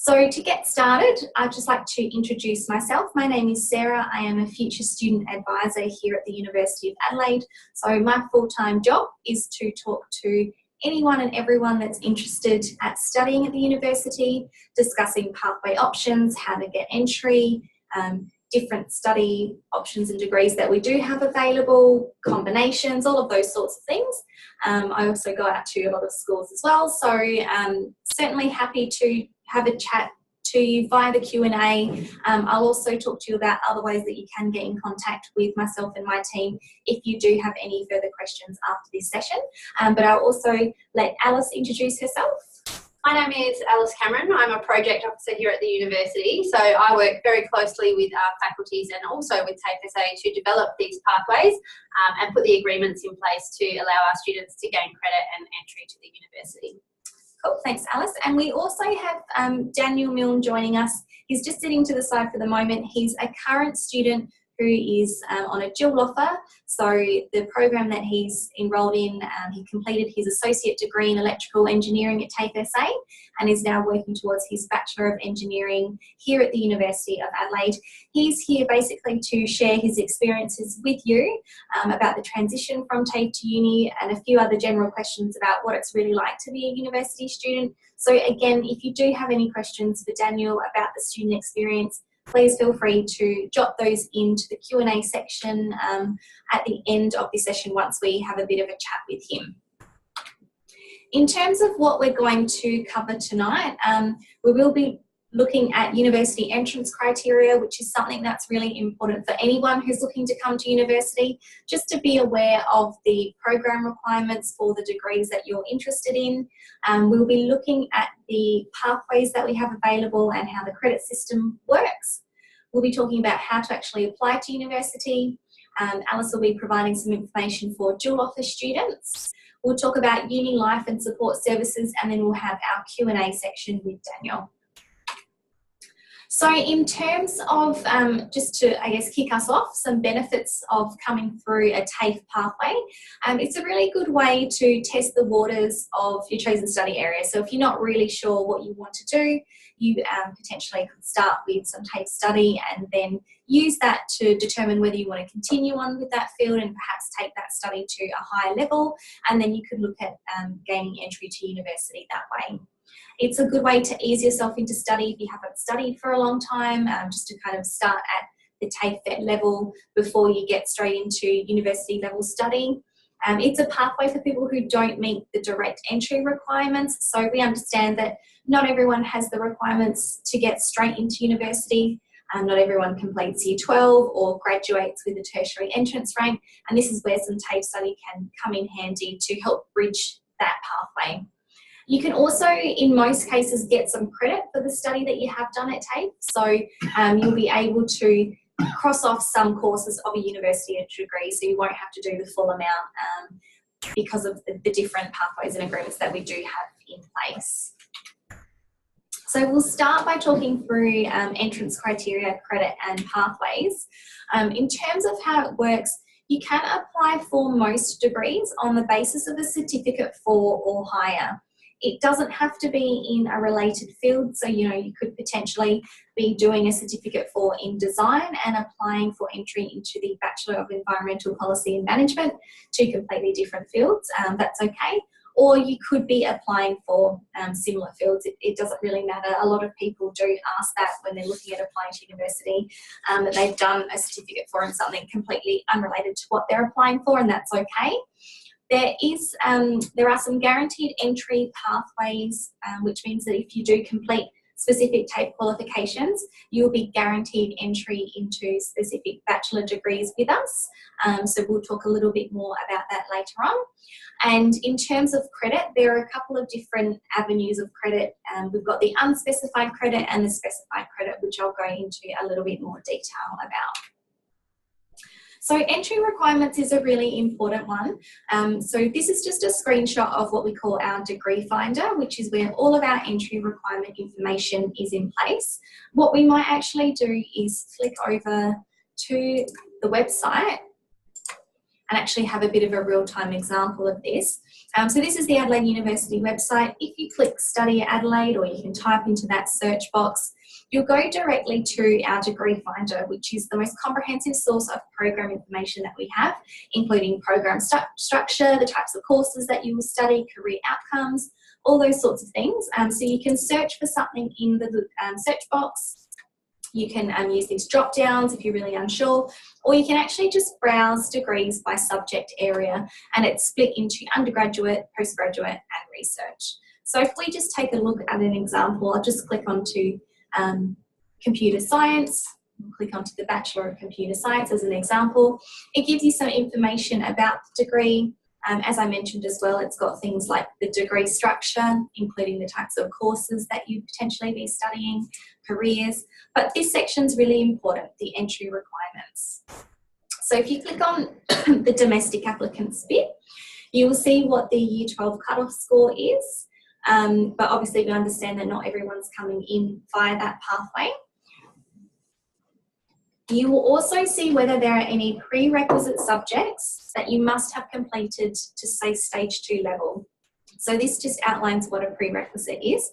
So to get started, I'd just like to introduce myself. My name is Sarah. I am a future student advisor here at the University of Adelaide. So my full-time job is to talk to anyone and everyone that's interested at studying at the university, discussing pathway options, how to get entry, different study options and degrees that we do have available, combinations, all of those sorts of things. I also go out to a lot of schools as well, so certainly happy to have a chat to you via the Q&A. I'll also talk to you about other ways that you can get in contact with myself and my team if you do have any further questions after this session. But I'll also let Alice introduce herself. My name is Alice Cameron. I'm a project officer here at the university, so I work very closely with our faculties and also with TAFE to develop these pathways and put the agreements in place to allow our students to gain credit and entry to the university. Cool, thanks Alice. And we also have Daniel Milne joining us. He's just sitting to the side for the moment. He's a current student who is on a dual offer. So the program that he's enrolled in, he completed his associate degree in electrical engineering at TAFE and is now working towards his Bachelor of Engineering here at the University of Adelaide. He's here basically to share his experiences with you about the transition from TAFE to uni and a few other general questions about what it's really like to be a university student. So again, if you do have any questions for Daniel about the student experience, please feel free to jot those into the Q&A section at the end of the session once we have a bit of a chat with him. In terms of what we're going to cover tonight, we will be looking at university entrance criteria, which is something that's really important for anyone who's looking to come to university, just to be aware of the program requirements for the degrees that you're interested in. We'll be looking at the pathways that we have available and how the credit system works. We'll be talking about how to actually apply to university. Alice will be providing some information for dual offer students. We'll talk about uni life and support services, and then we'll have our Q&A section with Daniel. So in terms of, just to, I guess, kick us off, some benefits of coming through a TAFE pathway. It's a really good way to test the waters of your chosen study area. So if you're not really sure what you want to do, you potentially could start with some TAFE study and then use that to determine whether you want to continue on with that field and perhaps take that study to a higher level. And then you could look at gaining entry to university that way. It's a good way to ease yourself into study if you haven't studied for a long time, just to kind of start at the TAFE level before you get straight into university level study. It's a pathway for people who don't meet the direct entry requirements. So we understand that not everyone has the requirements to get straight into university. Not everyone completes year 12 or graduates with a tertiary entrance rank. And this is where some TAFE study can come in handy to help bridge that pathway. You can also, in most cases, get some credit for the study that you have done at TAFE. So you'll be able to cross off some courses of a university degree, so you won't have to do the full amount because of the different pathways and agreements that we do have in place. So we'll start by talking through entrance criteria, credit and pathways. In terms of how it works, you can apply for most degrees on the basis of a certificate 4 or higher. It doesn't have to be in a related field, so you could potentially be doing a certificate 4 in design and applying for entry into the Bachelor of Environmental Policy and Management, two completely different fields. That's okay. Or you could be applying for similar fields. It doesn't really matter. A lot of people do ask that when they're looking at applying to university, that they've done a certificate 4 in something completely unrelated to what they're applying for, and that's okay. There are some guaranteed entry pathways, which means that if you do complete specific TAFE qualifications, you'll be guaranteed entry into specific bachelor degrees with us. So we'll talk a little bit more about that later on. And in terms of credit, there are a couple of different avenues of credit. We've got the unspecified credit and the specified credit, which I'll go into a little bit more detail about. So entry requirements is a really important one. So this is just a screenshot of what we call our degree finder, which is where all of our entry requirement information is in place. What we might actually do is flick over to the website and actually have a bit of a real-time example of this. So this is the Adelaide University website. If you click Study Adelaide, or you can type into that search box, you'll go directly to our degree finder, which is the most comprehensive source of program information that we have, including program structure, the types of courses that you will study, career outcomes, all those sorts of things. So you can search for something in the search box. You can use these drop downs if you're really unsure, or you can actually just browse degrees by subject area, and it's split into undergraduate, postgraduate and research. So if we just take a look at an example, I'll just click onto computer science, click onto the Bachelor of Computer Science as an example. It gives you some information about the degree. As I mentioned as well, it's got things like the degree structure, including the types of courses that you'd potentially be studying, careers, but this section's really important, the entry requirements. So if you click on the domestic applicants bit, you will see what the Year 12 cutoff score is, but obviously we understand that not everyone's coming in via that pathway. You will also see whether there are any prerequisite subjects that you must have completed to say stage 2 level. So this just outlines what a prerequisite is.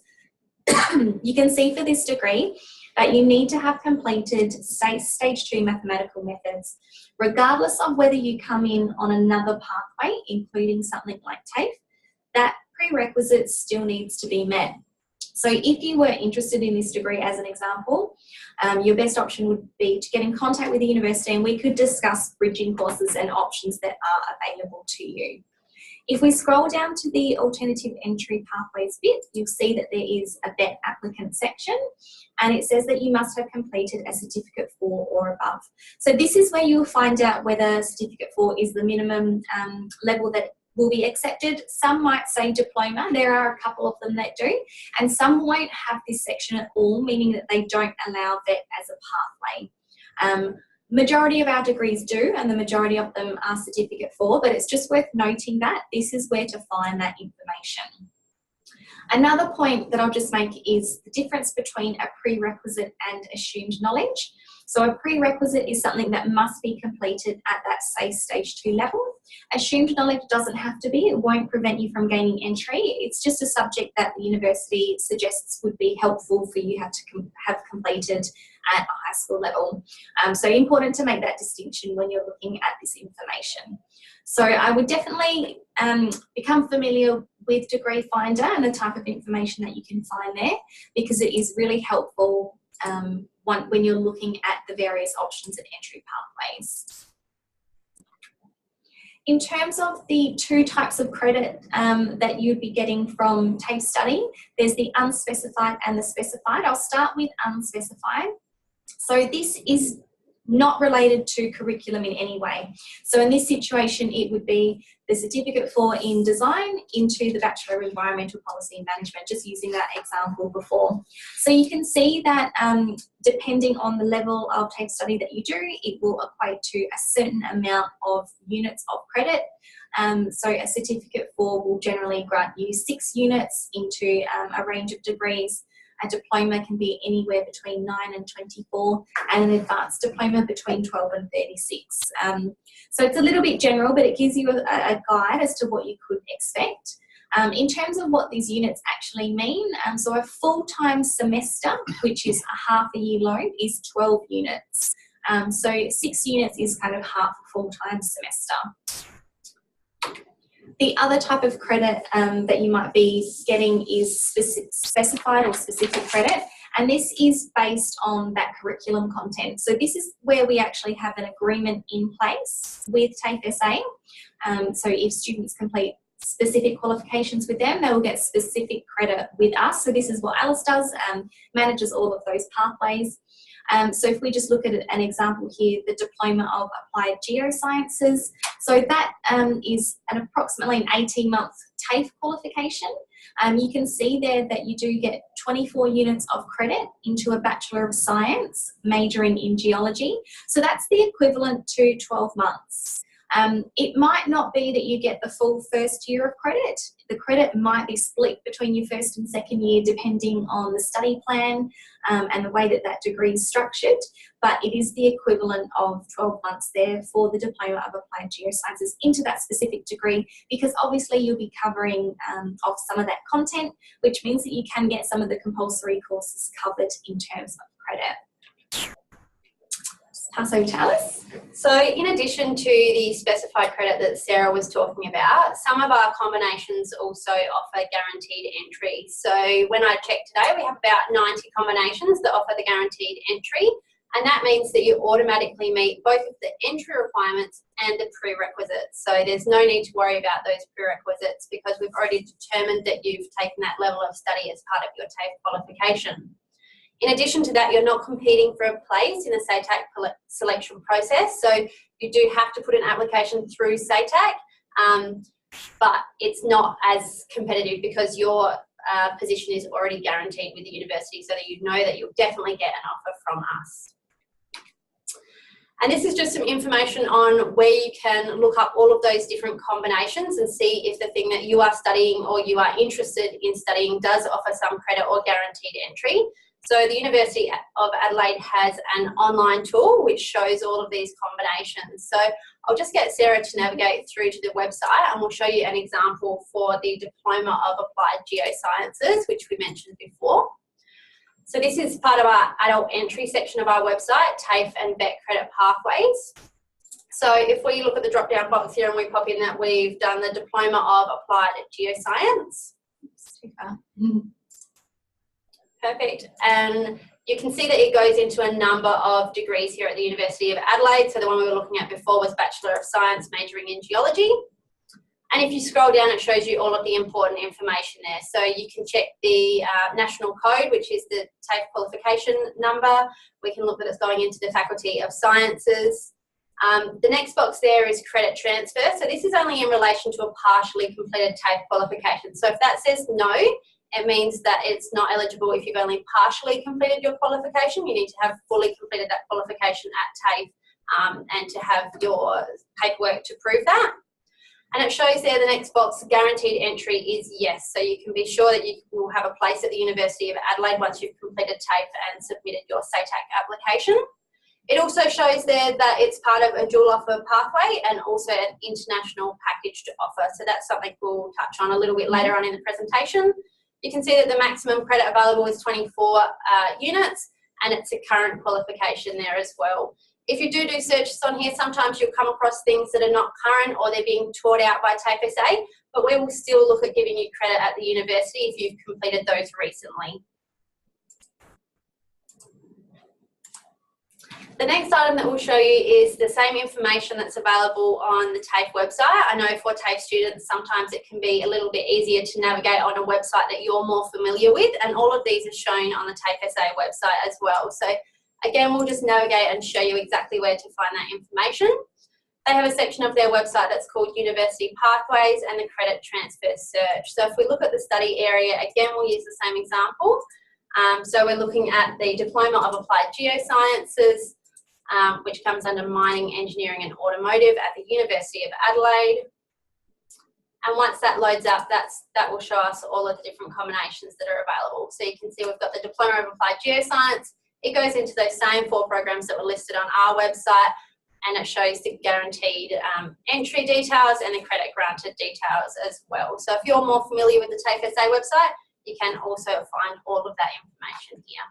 You can see for this degree that you need to have completed stage 2 mathematical methods, regardless of whether you come in on another pathway, including something like TAFE. That prerequisite still needs to be met. So if you were interested in this degree as an example, your best option would be to get in contact with the university, and we could discuss bridging courses and options that are available to you. If we scroll down to the alternative entry pathways bit, you'll see that there is a vet applicant section, and it says that you must have completed a certificate 4 or above. So this is where you'll find out whether certificate 4 is the minimum level that will be accepted. Some might say diploma, there are a couple of them that do, and some won't have this section at all, meaning that they don't allow vet as a pathway. Majority of our degrees do, and the majority of them are certificate 4, but it's just worth noting that this is where to find that information. Another point that I'll just make is the difference between a prerequisite and assumed knowledge. So a prerequisite is something that must be completed at that, say, stage 2 level. Assumed knowledge doesn't have to be, it won't prevent you from gaining entry. It's just a subject that the university suggests would be helpful for you to have completed at a high school level. So important to make that distinction when you're looking at this information. So I would definitely become familiar with Degree Finder and the type of information that you can find there, because it is really helpful when you're looking at the various options and entry pathways. In terms of the 2 types of credit that you'd be getting from TAFE study, there's the unspecified and the specified. I'll start with unspecified. So this is not related to curriculum in any way. So in this situation, it would be the certificate 4 in design into the Bachelor of Environmental Policy and Management, just using that example before. So you can see that depending on the level of TAFE study that you do, it will equate to a certain amount of units of credit. So a certificate 4 will generally grant you 6 units into a range of degrees. A diploma can be anywhere between 9 and 24, and an advanced diploma between 12 and 36. So it's a little bit general, but it gives you a guide as to what you could expect. In terms of what these units actually mean, so a full-time semester, which is a half a year load, is 12 units. So 6 units is kind of half a full-time semester. The other type of credit that you might be getting is specified or specific credit, and this is based on that curriculum content. So this is where we actually have an agreement in place with TAFE SA. So if students complete specific qualifications with them, they will get specific credit with us. So this is what Alice does, manages all of those pathways. So if we just look at an example here, the Diploma of Applied Geosciences. So that is approximately an 18-month TAFE qualification. You can see there that you do get 24 units of credit into a Bachelor of Science, majoring in geology. So that's the equivalent to 12 months. It might not be that you get the full first year of credit. The credit might be split between your first and second year depending on the study plan and the way that that degree is structured, but it is the equivalent of 12 months there for the Diploma of Applied Geosciences into that specific degree, because obviously you'll be covering off some of that content, which means that you can get some of the compulsory courses covered in terms of credit. Pass over to Alice. So in addition to the specified credit that Sarah was talking about, some of our combinations also offer guaranteed entry. So when I checked today, we have about 90 combinations that offer the guaranteed entry, and that means that you automatically meet both of the entry requirements and the prerequisites. So there's no need to worry about those prerequisites because we've already determined that you've taken that level of study as part of your TAFE qualification. In addition to that, you're not competing for a place in the SATAC selection process, so you do have to put an application through SATAC, but it's not as competitive because your position is already guaranteed with the university, so that you know that you'll definitely get an offer from us. And this is just some information on where you can look up all of those different combinations and see if the thing that you are studying or you are interested in studying does offer some credit or guaranteed entry. So the University of Adelaide has an online tool which shows all of these combinations. So I'll just get Sarah to navigate through to the website and we'll show you an example for the Diploma of Applied Geosciences, which we mentioned before. So this is part of our adult entry section of our website, TAFE and VET credit pathways. So if we look at the drop-down box here and we pop in that we've done the Diploma of Applied Geoscience. Perfect. And you can see that it goes into a number of degrees here at the University of Adelaide. So the one we were looking at before was Bachelor of Science, majoring in Geology. And if you scroll down, it shows you all of the important information there. So you can check the national code, which is the TAFE qualification number. We can look that it's going into the Faculty of Sciences. The next box there is credit transfer. So this is only in relation to a partially completed TAFE qualification. So if that says no, it means that it's not eligible if you've only partially completed your qualification. You need to have fully completed that qualification at TAFE and to have your paperwork to prove that. And it shows there the next box, guaranteed entry is yes. So you can be sure that you will have a place at the University of Adelaide once you've completed TAFE and submitted your SATAC application. It also shows there that it's part of a dual offer pathway and also an international package to offer. So that's something we'll touch on a little bit later on in the presentation. You can see that the maximum credit available is 24 units and it's a current qualification there as well. If you do searches on here, sometimes you'll come across things that are not current or they're being taught out by TAFE SA, but we will still look at giving you credit at the university if you've completed those recently. The next item that we'll show you is the same information that's available on the TAFE website. I know for TAFE students, sometimes it can be a little bit easier to navigate on a website that you're more familiar with, and all of these are shown on the TAFE SA website as well. So again, we'll just navigate and show you exactly where to find that information. They have a section of their website that's called University Pathways and the Credit Transfer Search. So if we look at the study area, again, we'll use the same example. So we're looking at the Diploma of Applied Geosciences, which comes under Mining, Engineering and Automotive at the University of Adelaide. And once that loads up, that will show us all of the different combinations that are available. So you can see we've got the Diploma of Applied Geoscience. It goes into those same 4 programs that were listed on our website, and it shows the guaranteed entry details and the credit granted details as well. So if you're more familiar with the TAFE SA website, you can also find all of that information here.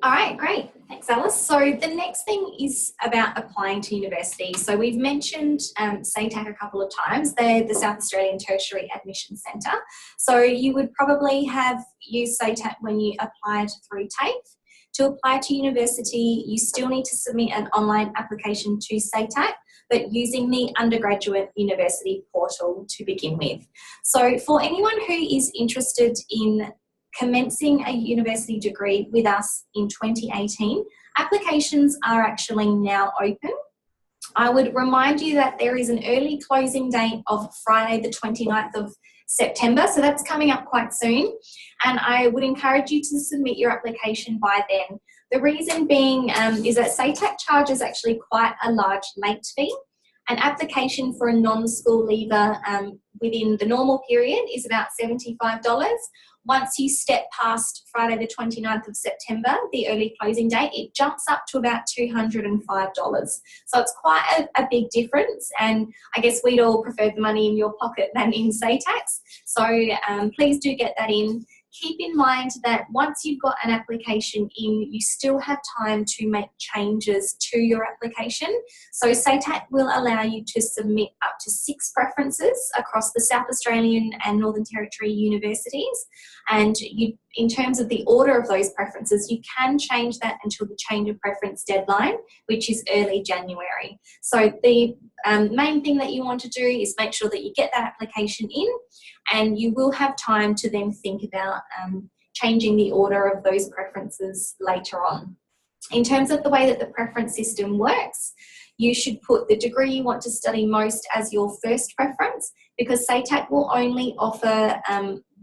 All right, great. Thanks, Alice. So the next thing is about applying to university. So we've mentioned SATAC a couple of times. They're the South Australian Tertiary Admission Centre. So you would probably have used SATAC when you applied through TAFE. To apply to university, you still need to submit an online application to SATAC, but using the undergraduate university portal to begin with. So for anyone who is interested in commencing a university degree with us in 2018, applications are actually now open. I would remind you that there is an early closing date of Friday the 29th of September, so that's coming up quite soon, and I would encourage you to submit your application by then. The reason being is that SATAC charges actually quite a large late fee. An application for a non-school leaver within the normal period is about $75. Once you step past Friday the 29th of September, the early closing date, it jumps up to about $205. So it's quite a big difference, and I guess we'd all prefer the money in your pocket than in SATAC's. So please do get that in. Keep in mind that once you've got an application in, you still have time to make changes to your application. So SATAC will allow you to submit up to 6 preferences across the South Australian and Northern Territory universities. And you, in terms of the order of those preferences, you can change that until the change of preference deadline, which is early January. So the main thing that you want to do is make sure that you get that application in, and you will have time to then think about changing the order of those preferences later on. In terms of the way that the preference system works, you should put the degree you want to study most as your first preference, because SATAC will only offer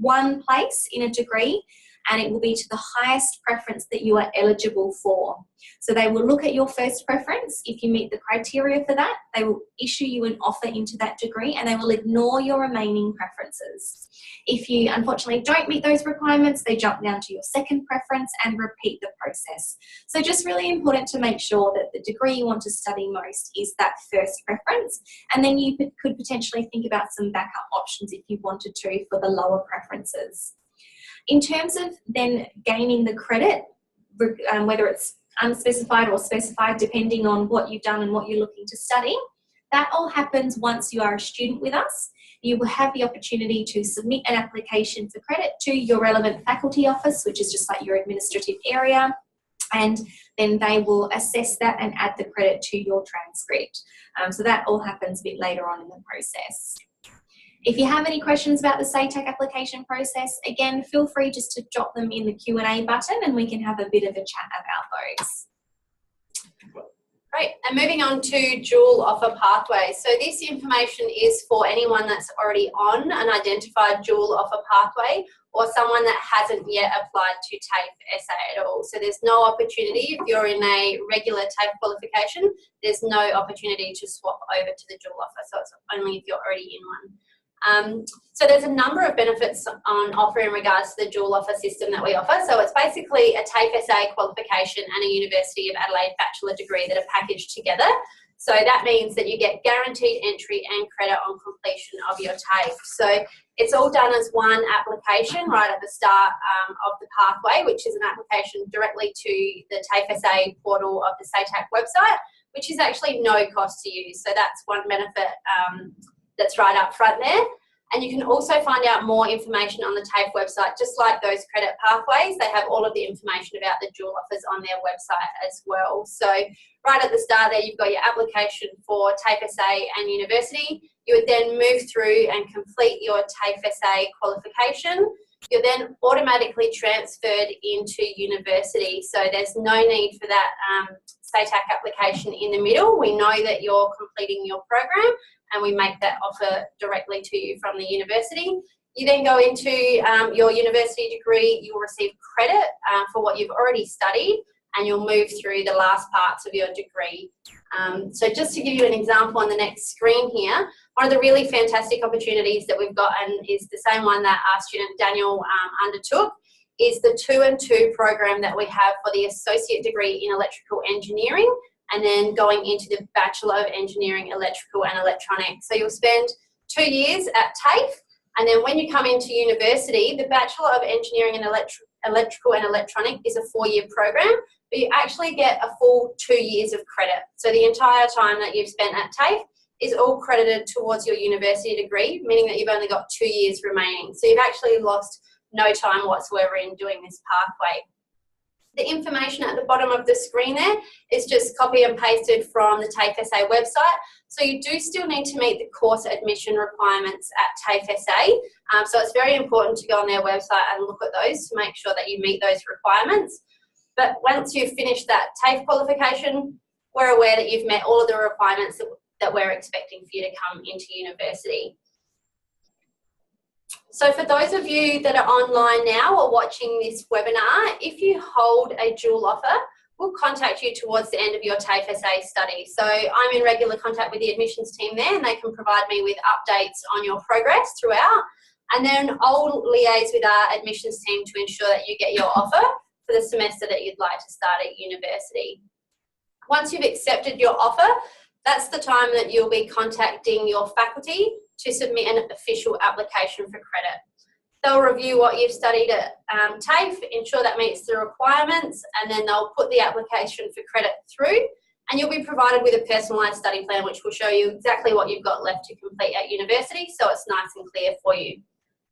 one place in a degree, and it will be to the highest preference that you are eligible for. So they will look at your first preference. If you meet the criteria for that, they will issue you an offer into that degree, and they will ignore your remaining preferences. If you unfortunately don't meet those requirements, they jump down to your second preference and repeat the process. So just really important to make sure that the degree you want to study most is that first preference, and then you could potentially think about some backup options if you wanted to for the lower preferences. In terms of then gaining the credit, whether it's unspecified or specified depending on what you've done and what you're looking to study, that all happens once you are a student with us. You will have the opportunity to submit an application for credit to your relevant faculty office, which is just like your administrative area, and then they will assess that and add the credit to your transcript. So that all happens a bit later on in the process. If you have any questions about the SATAC application process, again, feel free just to drop them in the Q&A button and we can have a bit of a chat about those. Great, and moving on to dual offer pathways. So this information is for anyone that's already on an identified dual offer pathway or someone that hasn't yet applied to TAFE SA at all. So there's no opportunity, if you're in a regular TAFE qualification, there's no opportunity to swap over to the dual offer. So it's only if you're already in one. So there's a number of benefits on offer in regards to the dual offer system that we offer. So it's basically a TAFE SA qualification and a University of Adelaide bachelor degree that are packaged together. So that means that you get guaranteed entry and credit on completion of your TAFE. So it's all done as one application right at the start of the pathway, which is an application directly to the TAFE SA portal of the SATAC website, which is actually no cost to you. So that's one benefit that's right up front there. And you can also find out more information on the TAFE website, just like those credit pathways. They have all of the information about the dual offers on their website as well. So right at the start there, you've got your application for TAFE SA and university. You would then move through and complete your TAFE SA qualification. You're then automatically transferred into university. So there's no need for that SATAC application in the middle. We know that you're completing your program, and we make that offer directly to you from the university. You then go into your university degree, you'll receive credit for what you've already studied, and you'll move through the last parts of your degree. So just to give you an example on the next screen here, one of the really fantastic opportunities that we've got, and is the same one that our student Daniel undertook, is the 2-and-2 program that we have for the associate degree in electrical engineering, and then going into the Bachelor of Engineering, Electrical and Electronics. So you'll spend 2 years at TAFE, and then when you come into university, the Bachelor of Engineering and Electrical and Electronic is a 4-year program, but you actually get a full 2 years of credit. So the entire time that you've spent at TAFE is all credited towards your university degree, meaning that you've only got 2 years remaining. So you've actually lost no time whatsoever in doing this pathway. The information at the bottom of the screen there is just copy and pasted from the TAFE SA website. So you do still need to meet the course admission requirements at TAFE SA. So it's very important to go on their website and look at those to make sure that you meet those requirements. But once you've finished that TAFE qualification, we're aware that you've met all of the requirements that we're expecting for you to come into university. So for those of you that are online now or watching this webinar, if you hold a dual offer, we'll contact you towards the end of your TAFE SA study. So I'm in regular contact with the admissions team there, and they can provide me with updates on your progress throughout. And then I'll liaise with our admissions team to ensure that you get your offer for the semester that you'd like to start at university. Once you've accepted your offer, that's the time that you'll be contacting your faculty to submit an official application for credit. They'll review what you've studied at TAFE, ensure that meets the requirements, and then they'll put the application for credit through, and you'll be provided with a personalised study plan which will show you exactly what you've got left to complete at university, so it's nice and clear for you.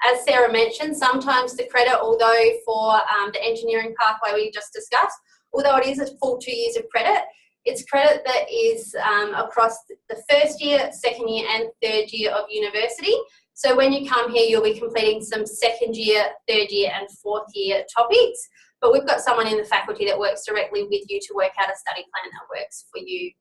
As Sarah mentioned, sometimes the credit, although for the engineering pathway we just discussed, although it is a full 2 years of credit, it's credit that is across the first year, second year and third year of university. So when you come here, you'll be completing some second year, third year and fourth year topics. But we've got someone in the faculty that works directly with you to work out a study plan that works for you.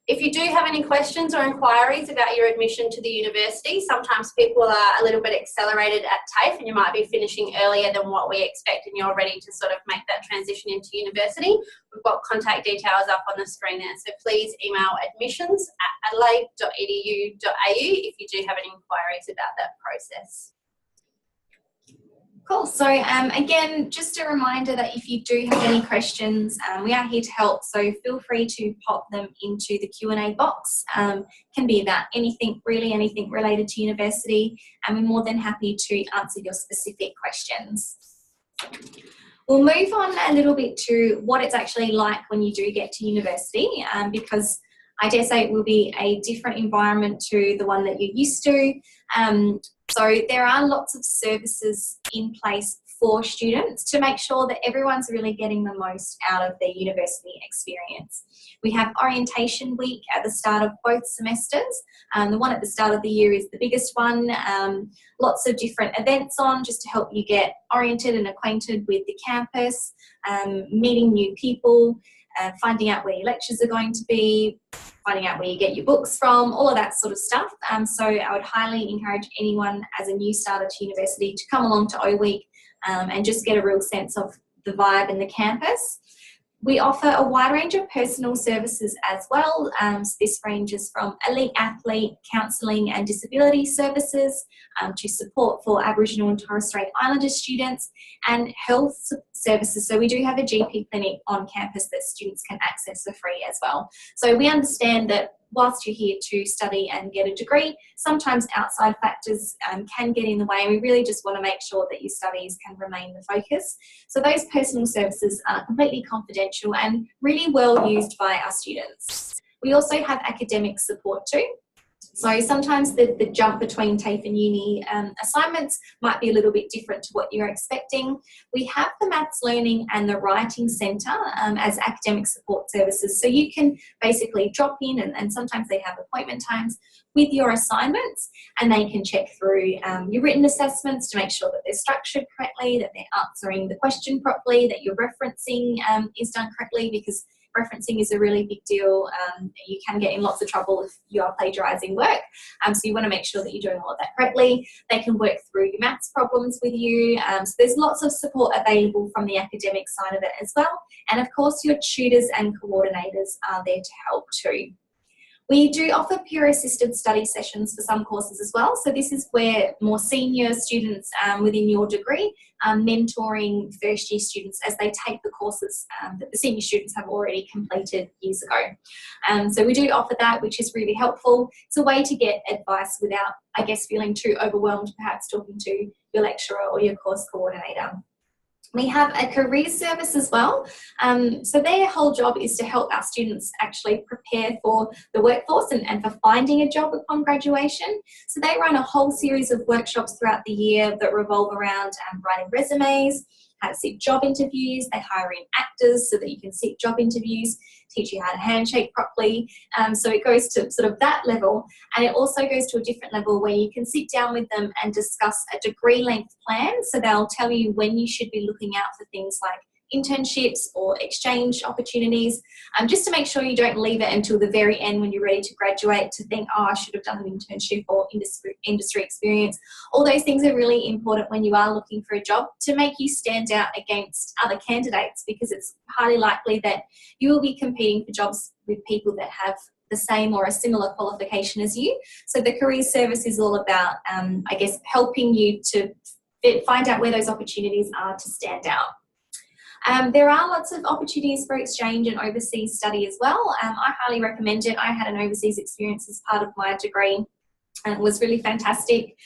If you do have any questions or inquiries about your admission to the university, sometimes people are a little bit accelerated at TAFE and you might be finishing earlier than what we expect and you're ready to sort of make that transition into university. We've got contact details up on the screen there, so please email admissions@adelaide.edu.au if you do have any inquiries about that process. Cool. So again, just a reminder that if you do have any questions, we are here to help. So feel free to pop them into the Q&A box. Can be about anything, really anything related to university, and we're more than happy to answer your specific questions. We'll move on a little bit to what it's actually like when you do get to university, because I dare say it will be a different environment to the one that you're used to. So there are lots of services in place for students to make sure that everyone's really getting the most out of their university experience. We have orientation week at the start of both semesters. The one at the start of the year is the biggest one. Lots of different events on just to help you get oriented and acquainted with the campus, meeting new people, finding out where your lectures are going to be, finding out where you get your books from, all of that sort of stuff. So I would highly encourage anyone as a new starter to university to come along to O Week and just get a real sense of the vibe in the campus. We offer a wide range of personal services as well. So this ranges from elite athlete, counselling and disability services to support for Aboriginal and Torres Strait Islander students and health services. So we do have a GP clinic on campus that students can access for free as well. So we understand that whilst you're here to study and get a degree, sometimes outside factors can get in the way, and we really just want to make sure that your studies can remain the focus. So those personal services are completely confidential and really well used by our students. We also have academic support too. So sometimes the jump between TAFE and uni assignments might be a little bit different to what you're expecting. We have the Maths Learning and the Writing Centre as academic support services. So you can basically drop in and sometimes they have appointment times with your assignments, and they can check through your written assessments to make sure that they're structured correctly, that they're answering the question properly, that your referencing is done correctly, because referencing is a really big deal. You can get in lots of trouble if you are plagiarising work. So you want to make sure that you're doing all of that correctly. They can work through your maths problems with you. So there's lots of support available from the academic side of it as well. And of course, your tutors and coordinators are there to help too. We do offer peer-assisted study sessions for some courses as well. So this is where more senior students within your degree are mentoring first-year students as they take the courses that the senior students have already completed years ago. So we do offer that, which is really helpful. It's a way to get advice without, I guess, feeling too overwhelmed, perhaps talking to your lecturer or your course coordinator. We have a career service as well. So their whole job is to help our students actually prepare for the workforce and for finding a job upon graduation. So they run a whole series of workshops throughout the year that revolve around writing resumes, how to sit job interviews. They hire in actors so that you can sit job interviews, teach you how to handshake properly. So it goes to sort of that level, and it also goes to a different level where you can sit down with them and discuss a degree length plan. So they'll tell you when you should be looking out for things like internships or exchange opportunities, just to make sure you don't leave it until the very end when you're ready to graduate to think, oh, I should have done an internship or industry experience. All those things are really important when you are looking for a job to make you stand out against other candidates, because it's highly likely that you will be competing for jobs with people that have the same or a similar qualification as you. So the career service is all about, I guess, helping you to find out where those opportunities are to stand out. There are lots of opportunities for exchange and overseas study as well. I highly recommend it. I had an overseas experience as part of my degree, and it was really fantastic.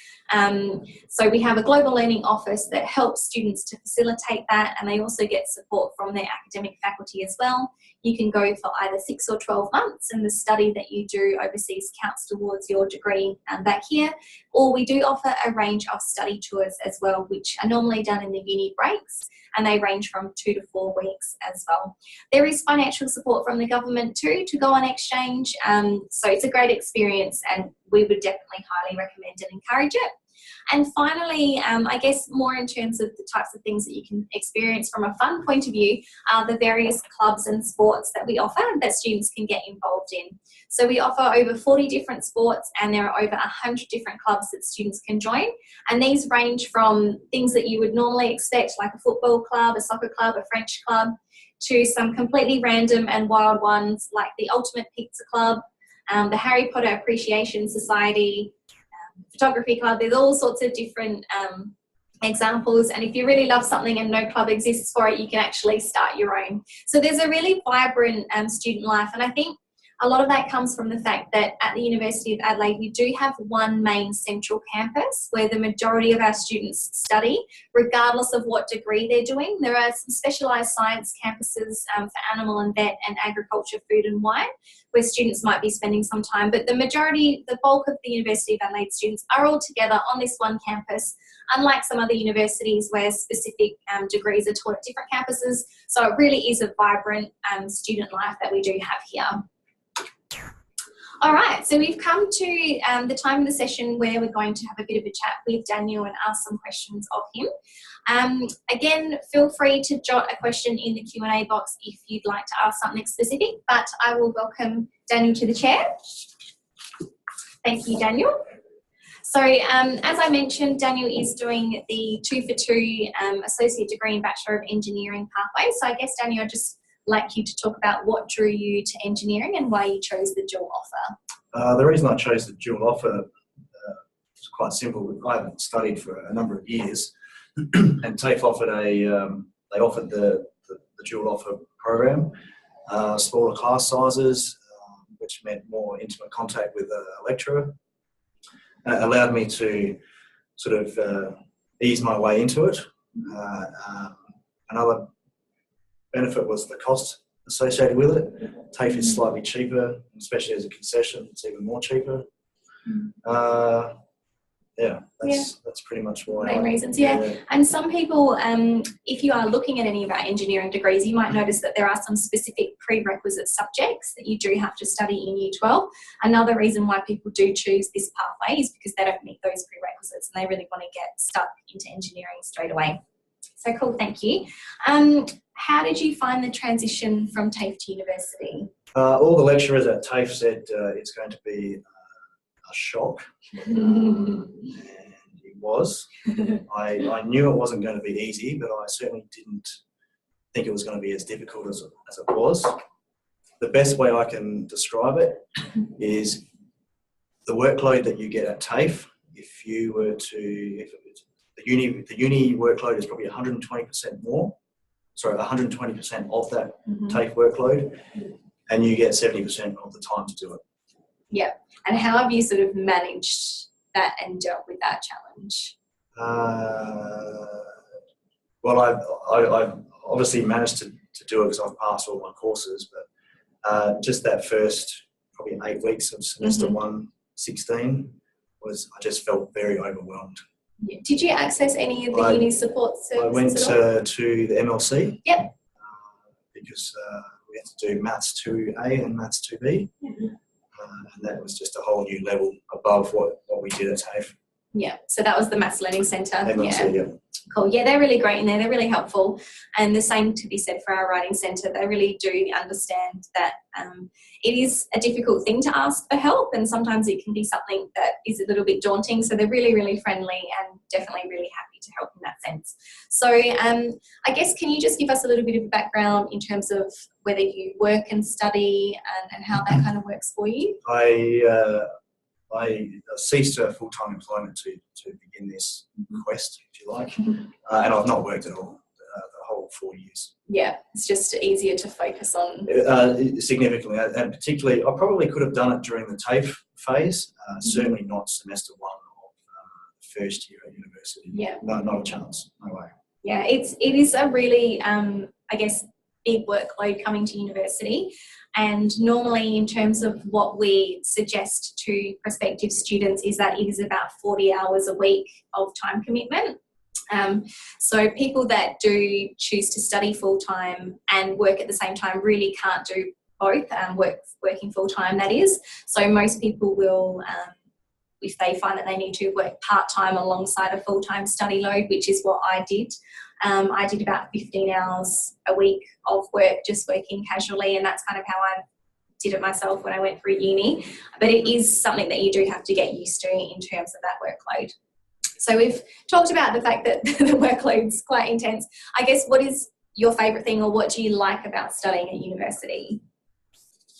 So we have a global learning office that helps students to facilitate that, and they also get support from their academic faculty as well. You can go for either 6 or 12 months, and the study that you do overseas counts towards your degree back here. Or we do offer a range of study tours as well, which are normally done in the uni breaks, and they range from 2 to 4 weeks as well. There is financial support from the government too to go on exchange, so it's a great experience, and we would definitely highly recommend and encourage it. And finally, I guess more in terms of the types of things that you can experience from a fun point of view, are the various clubs and sports that we offer that students can get involved in. So we offer over 40 different sports, and there are over 100 different clubs that students can join. And these range from things that you would normally expect, like a football club, a soccer club, a French club, to some completely random and wild ones like the Ultimate Pizza Club, the Harry Potter Appreciation Society, photography club. There's all sorts of different examples, and if you really love something and no club exists for it, you can actually start your own. So there's a really vibrant student life, and I think a lot of that comes from the fact that at the University of Adelaide we do have one main central campus where the majority of our students study, regardless of what degree they're doing. There are some specialised science campuses for animal and vet and agriculture, food and wine, where students might be spending some time, but the bulk of the University of Adelaide students are all together on this one campus, unlike some other universities where specific degrees are taught at different campuses. So it really is a vibrant student life that we do have here. All right, so we've come to the time of the session where we're going to have a bit of a chat with Daniel and ask some questions of him. Again, feel free to jot a question in the Q&A box if you'd like to ask something specific, but I will welcome Daniel to the chair. Thank you, Daniel. So as I mentioned, Daniel is doing the 2 for 2 Associate Degree and Bachelor of Engineering pathway. So I guess, Daniel, I'd just like you to talk about what drew you to engineering and why you chose the dual offer. The reason I chose the dual offer is quite simple. I haven't studied for a number of years, and TAFE offered the dual offer program, smaller class sizes, which meant more intimate contact with a lecturer. Allowed me to sort of ease my way into it. Another benefit was the cost associated with it. TAFE is slightly cheaper, especially as a concession, it's even more cheaper. That's pretty much why. Main reasons, yeah. And some people, if you are looking at any of our engineering degrees, you might notice that there are some specific prerequisite subjects that you do have to study in Year 12. Another reason why people do choose this pathway is because they don't meet those prerequisites and they really want to get stuck into engineering straight away. So cool, thank you. How did you find the transition from TAFE to university? All the lecturers at TAFE said it's going to be a shock, and it was. I knew it wasn't going to be easy, but I certainly didn't think it was going to be as difficult as it was. The best way I can describe it is the workload that you get at TAFE. If the uni workload is probably 120% more. Sorry, 120% of that TAFE workload, and you get 70% of the time to do it. Yeah. And how have you sort of managed that and dealt with that challenge? Well, I've obviously managed to do it because I've passed all my courses, but just that first probably 8 weeks of semester 116 I just felt very overwhelmed. Yeah. Did you access any of the uni support services? I went to the MLC. Yep. Because we had to do Maths 2A and Maths 2B. And that was just a whole new level above what we did at TAFE. Yeah, so that was the Maths Learning Centre. MLC, yeah. Cool. Yeah, they're really great in there. They're really helpful. And the same to be said for our Writing Centre. They really do understand that it is a difficult thing to ask for help, and sometimes it can be something that is a little bit daunting. So they're really, really friendly and definitely really happy to help in that sense. So I guess, can you just give us a little bit of a background in terms of whether you work and study and how that kind of works for you? I ceased full-time employment to begin this quest, if you like, and I've not worked at all the whole 4 years. Yeah, it's just easier to focus on. Significantly, and particularly, I probably could have done it during the TAFE phase, certainly not semester 1 of first year at university. Yeah. No, not a chance, no way. Yeah, it is a really, I guess, big workload coming to university. And normally, in terms of what we suggest to prospective students, is that it is about 40 hours a week of time commitment. So people that do choose to study full-time and work at the same time really can't do both, working full-time, that is. So most people will, if they find that they need to work part-time alongside a full-time study load, which is what I did. I did about 15 hours a week of work, just working casually, and that's kind of how I did it myself when I went through uni. But it is something that you do have to get used to in terms of that workload. So we've talked about the fact that the workload's quite intense. I guess, what is your favourite thing, or what do you like about studying at university?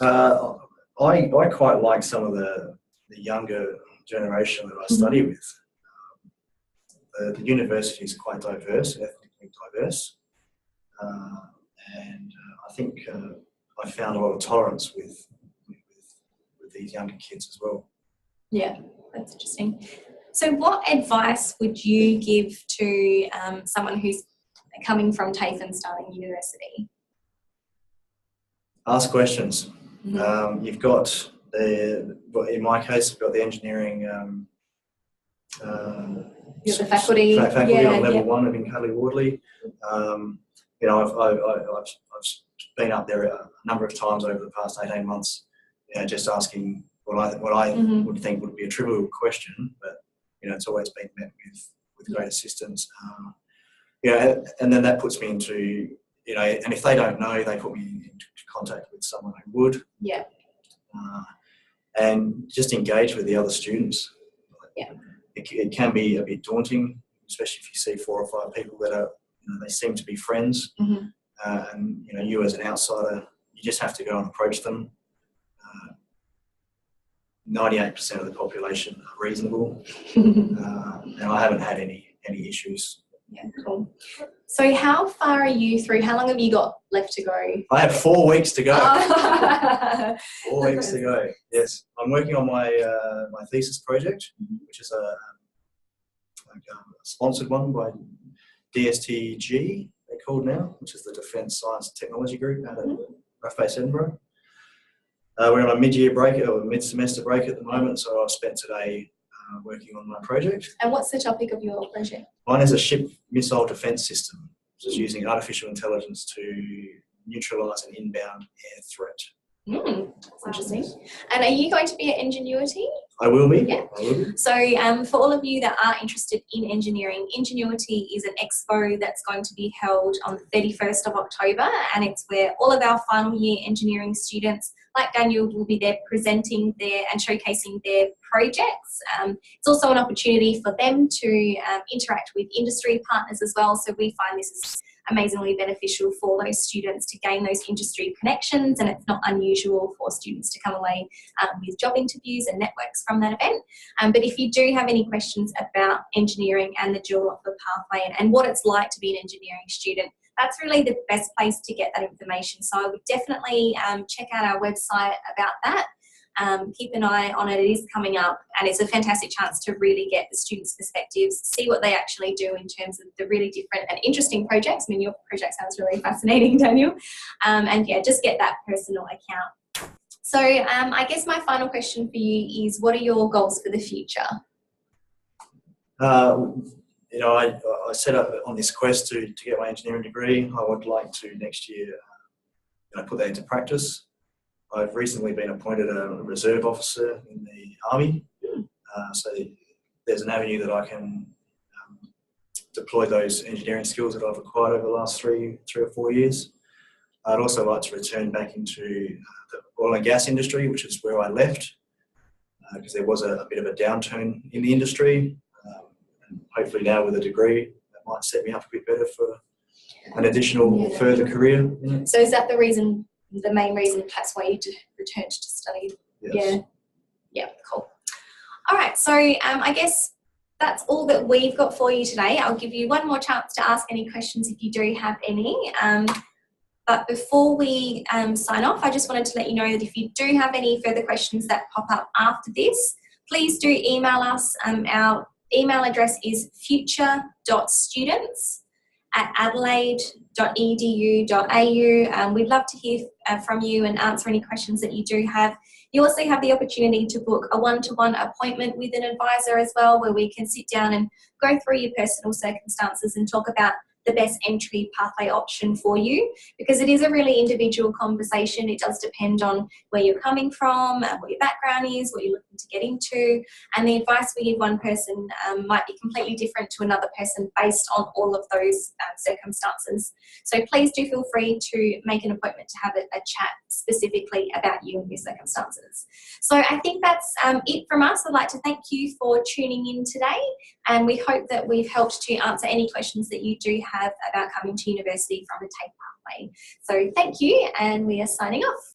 I quite like some of the younger generation that I study with. The university is quite diverse, ethnically diverse, and I think I found a lot of tolerance with these younger kids as well. Yeah, that's interesting. So what advice would you give to someone who's coming from TAFE and starting university? Ask questions. You've got in my case, you've got the engineering the faculty on level 1 of Cuddly Wardley. You know, I've been up there a number of times over the past 18 months, you know, just asking what I would think would be a trivial question, but you know, it's always been met with great assistance. You know, and then that puts me into, you know, and if they don't know, they put me into contact with someone who would. Yeah. And just engage with the other students. Yeah. It can be a bit daunting, especially if you see 4 or 5 people that are, you know, they seem to be friends, and you know, you as an outsider, you just have to go and approach them. 98% of the population are reasonable, and I haven't had any issues. Yeah, cool. So how far are you through? How long have you got left to go? I have 4 weeks to go. 4 weeks to go. Yes, I'm working on my my thesis project, which is a sponsored one by DSTG, they're called now, which is the Defence Science and Technology Group out of Rough Base, Edinburgh. We're on a mid-year break or mid-semester break at the moment, so I've spent today working on my project. And what's the topic of your project? Mine is a ship missile defence system, which is using artificial intelligence to neutralise an inbound air threat. That's interesting. And are you going to be at Ingenuity? I will be. Yeah. I will be. So for all of you that are interested in engineering, Ingenuity is an expo that's going to be held on the 31st of October, and it's where all of our final year engineering students, like Daniel, will be there presenting their and showcasing their projects. It's also an opportunity for them to interact with industry partners as well. So we find this is amazingly beneficial for those students to gain those industry connections, and it's not unusual for students to come away with job interviews and networks from that event. But if you do have any questions about engineering and the dual offer pathway and what it's like to be an engineering student, that's really the best place to get that information. So I would definitely check out our website about that. Keep an eye on it. It is coming up, and it's a fantastic chance to really get the students' perspectives, see what they actually do in terms of the really different and interesting projects. I mean, your project sounds really fascinating, Daniel. And yeah, just get that personal account. So I guess my final question for you is, what are your goals for the future? You know, I set up on this quest to get my engineering degree. I would like to next year, you know, put that into practice. I've recently been appointed a reserve officer in the Army, so there's an avenue that I can deploy those engineering skills that I've acquired over the last three or 4 years. I'd also like to return back into the oil and gas industry, which is where I left, because there was a bit of a downturn in the industry. And hopefully now with a degree, that might set me up a bit better for an additional further career. Yeah. So is that the main reason perhaps why you returned to study? Yes. Yeah, cool. All right, so I guess that's all that we've got for you today. I'll give you one more chance to ask any questions if you do have any. But before we sign off, I just wanted to let you know that if you do have any further questions that pop up after this, please do email us. Our email address is future.students@adelaide.edu.au. We'd love to hear from you and answer any questions that you do have. You also have the opportunity to book a one-to-one appointment with an advisor as well, where we can sit down and go through your personal circumstances and talk about the best entry pathway option for you, because it is a really individual conversation. It does depend on where you're coming from, what your background is, what you're looking to get into, and the advice we give one person might be completely different to another person based on all of those circumstances. So please do feel free to make an appointment to have a chat specifically about you and your circumstances. So I think that's it from us. I'd like to thank you for tuning in today, and we hope that we've helped to answer any questions that you do have about coming to university from a TAFE pathway. So thank you, and we are signing off.